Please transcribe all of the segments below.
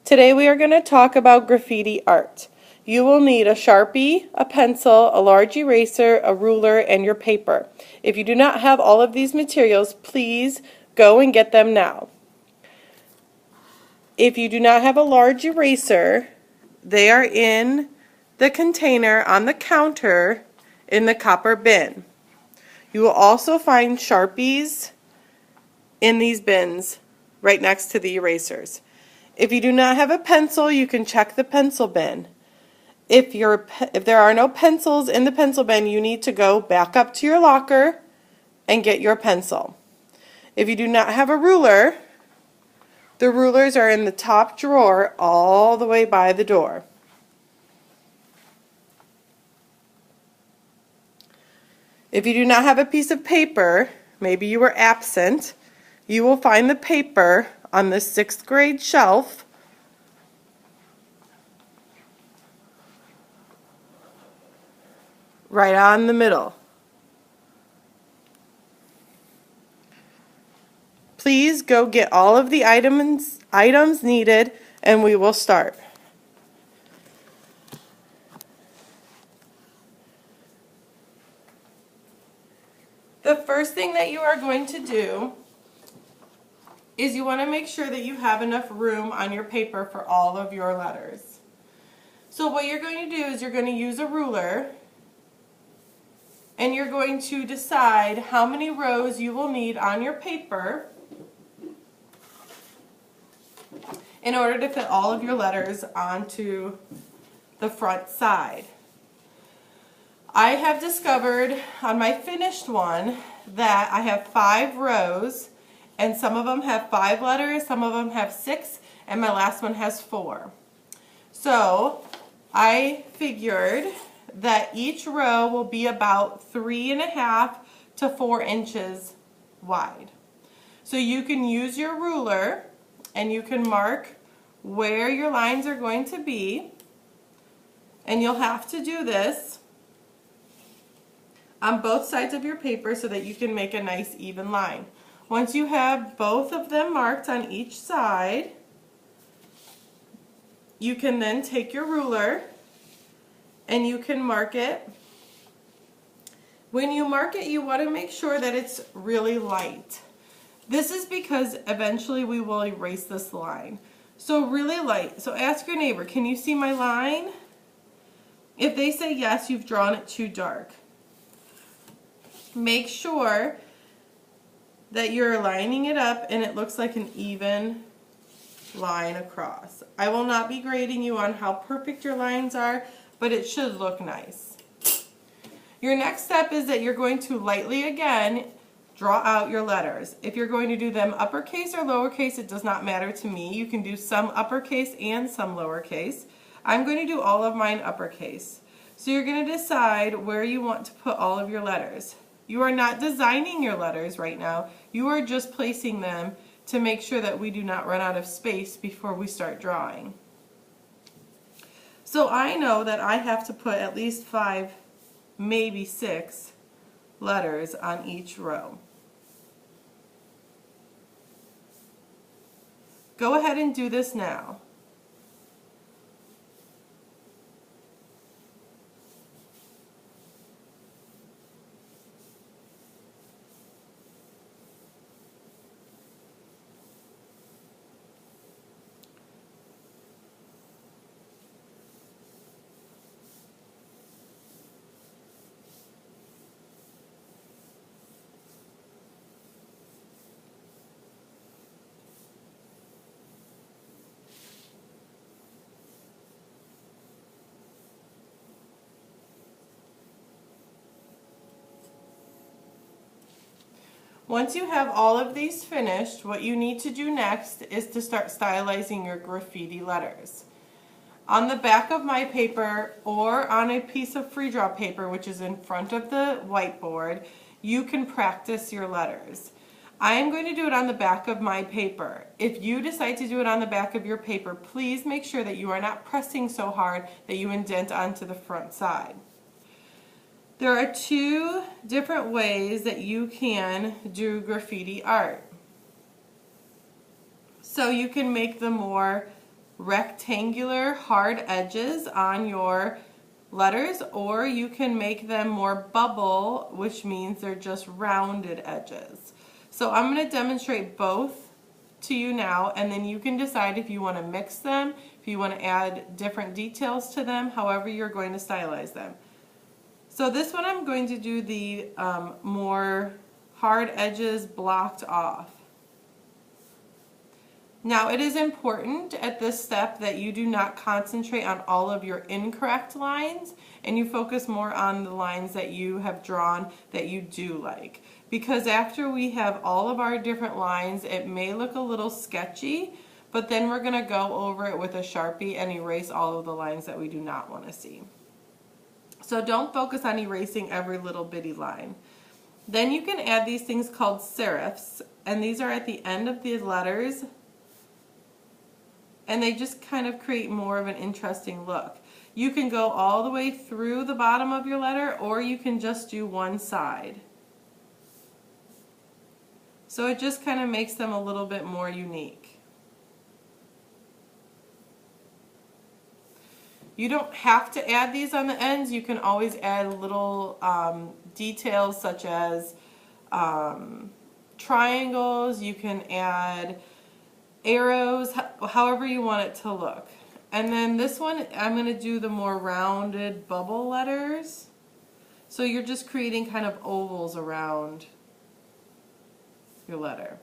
Today we are going to talk about graffiti art. You will need a Sharpie, a pencil, a large eraser, a ruler, and your paper. If you do not have all of these materials, please go and get them now. If you do not have a large eraser, they are in the container on the counter in the copper bin. You will also find Sharpies in these bins right next to the erasers. If you do not have a pencil, you can check the pencil bin. If there are no pencils in the pencil bin, you need to go back up to your locker and get your pencil. If you do not have a ruler, the rulers are in the top drawer all the way by the door. If you do not have a piece of paper, maybe you were absent, you will find the paper on the 6th grade shelf right on the middle. Please go get all of the items needed and we will start. The first thing that you are going to do is you want to make sure that you have enough room on your paper for all of your letters. So what you're going to do is you're going to use a ruler and you're going to decide how many rows you will need on your paper in order to fit all of your letters onto the front side. I have discovered on my finished one that I have 5 rows, and some of them have 5 letters, some of them have 6, and my last one has 4. So I figured that each row will be about 3.5 to 4 inches wide. So you can use your ruler and you can mark where your lines are going to be, and you'll have to do this on both sides of your paper so that you can make a nice even line. Once you have both of them marked on each side, you can then take your ruler and you can mark it. When you mark it, you want to make sure that it's really light. This is because eventually we will erase this line. So really light. So ask your neighbor, can you see my line? If they say yes, you've drawn it too dark. Make sure that you're lining it up and it looks like an even line across. I will not be grading you on how perfect your lines are, but it should look nice. Your next step is that you're going to lightly again draw out your letters. If you're going to do them uppercase or lowercase, it does not matter to me. You can do some uppercase and some lowercase. I'm going to do all of mine uppercase. So you're going to decide where you want to put all of your letters. You are not designing your letters right now. You are just placing them to make sure that we do not run out of space before we start drawing. So I know that I have to put at least 5, maybe 6 letters on each row. Go ahead and do this now. Once you have all of these finished, what you need to do next is to start stylizing your graffiti letters. On the back of my paper or on a piece of free draw paper, which is in front of the whiteboard, you can practice your letters. I am going to do it on the back of my paper. If you decide to do it on the back of your paper, please make sure that you are not pressing so hard that you indent onto the front side. There are 2 different ways that you can do graffiti art. So you can make the more rectangular hard edges on your letters, or you can make them more bubble, which means they're just rounded edges. So I'm going to demonstrate both to you now, and then you can decide if you want to mix them, if you want to add different details to them, however you're going to stylize them. So this one I'm going to do the more hard edges blocked off. Now it is important at this step that you do not concentrate on all of your incorrect lines and you focus more on the lines that you have drawn that you do like. Because after we have all of our different lines, it may look a little sketchy, but then we're going to go over it with a Sharpie and erase all of the lines that we do not want to see. So don't focus on erasing every little bitty line. Then you can add these things called serifs, and these are at the end of the letters, and they just kind of create more of an interesting look. You can go all the way through the bottom of your letter, or you can just do one side. So it just kind of makes them a little bit more unique. You don't have to add these on the ends. You can always add little details such as triangles. You can add arrows, however you want it to look. And then this one, I'm going to do the more rounded bubble letters. So you're just creating kind of ovals around your letter.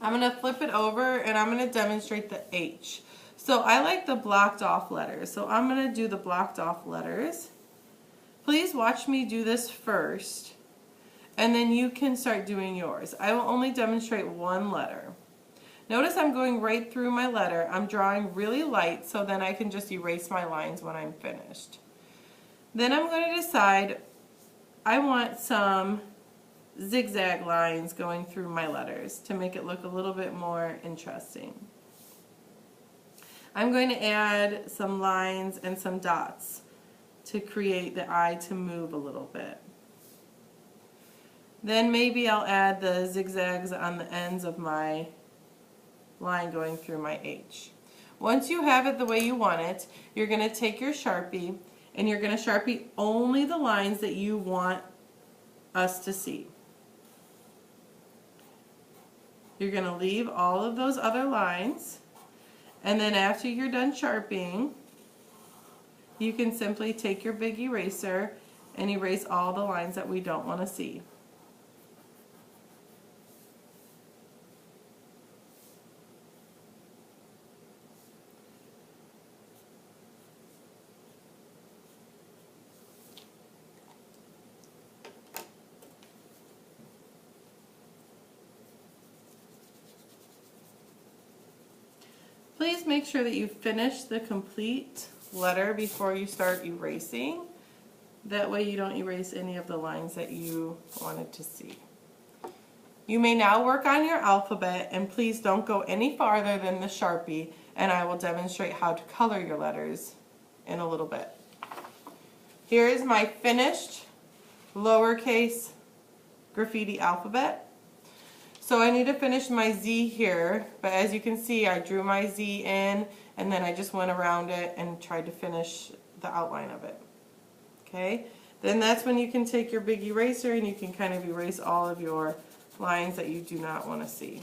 I'm going to flip it over and I'm going to demonstrate the H. So I like the blocked off letters. So I'm going to do the blocked off letters. Please watch me do this first, and then you can start doing yours. I will only demonstrate one letter. Notice I'm going right through my letter. I'm drawing really light so then I can just erase my lines when I'm finished. Then I'm going to decide I want some zigzag lines going through my letters to make it look a little bit more interesting. I'm going to add some lines and some dots to create the eye to move a little bit. Then maybe I'll add the zigzags on the ends of my line going through my H. Once you have it the way you want it, you're going to take your Sharpie and you're going to Sharpie only the lines that you want us to see. You're going to leave all of those other lines, and then after you're done Sharpieing, you can simply take your big eraser and erase all the lines that we don't want to see. Please make sure that you finish the complete letter before you start erasing. That way you don't erase any of the lines that you wanted to see. You may now work on your alphabet, and please don't go any farther than the Sharpie, and I will demonstrate how to color your letters in a little bit. Here is my finished lowercase graffiti alphabet. So I need to finish my Z here, but as you can see, I drew my Z in and then I just went around it and tried to finish the outline of it. Okay, then that's when you can take your big eraser and you can kind of erase all of your lines that you do not want to see.